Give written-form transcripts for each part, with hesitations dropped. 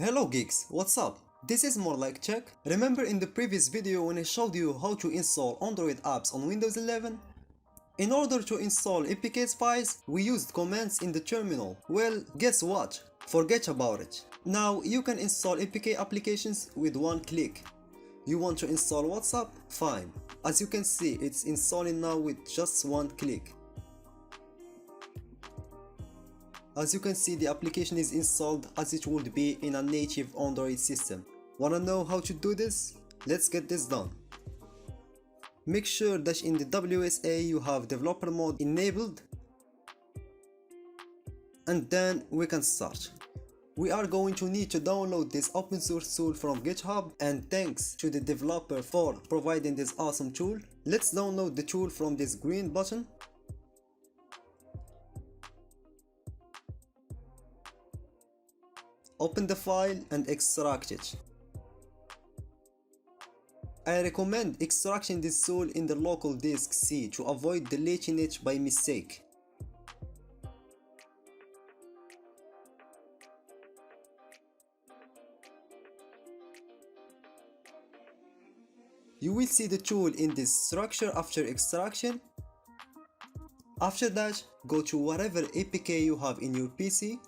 Hello geeks, what's up? This is more like check. Remember in the previous video when I showed you how to install Android apps on Windows 11? In order to install APKs files, we used commands in the terminal. Well, guess what? Forget about it. Now you can install APK applications with one click. You want to install WhatsApp? Fine. As you can see, it's installing now with just one click. As you can see, the application is installed as it would be in a native Android system. Wanna know how to do this? Let's get this done. Make sure that in the WSA you have developer mode enabled, and then we can start. We are going to need to download this open source tool from GitHub, and thanks to the developer for providing this awesome tool. Let's download the tool from this green button. Open the file and extract it. I recommend extracting this tool in the local disk C to avoid deleting it by mistake. You will see the tool in this structure after extraction. After that, go to whatever APK you have in your PC.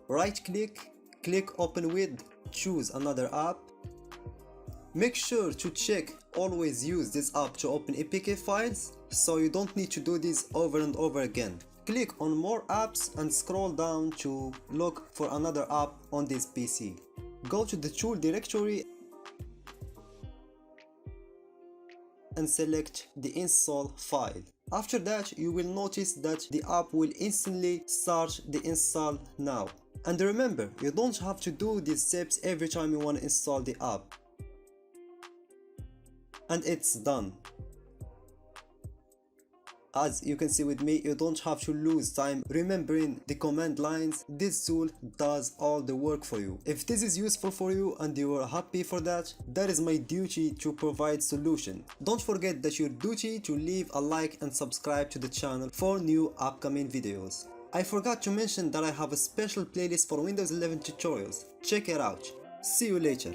Right click, click open with, choose another app. Make sure to check always use this app to open APK files, so you don't need to do this over and over again. Click on more apps and scroll down to look for another app on this PC. Go to the tool directory and select the install file. After that, you will notice that the app will instantly start the install now. And remember, you don't have to do these steps every time you want to install the app. And it's done. As you can see with me, you don't have to lose time remembering the command lines. This tool does all the work for you. If this is useful for you and you are happy for that, that is my duty to provide solution. Don't forget that your duty to leave a like and subscribe to the channel for new upcoming videos. I forgot to mention that I have a special playlist for Windows 11 tutorials. Check it out. See you later.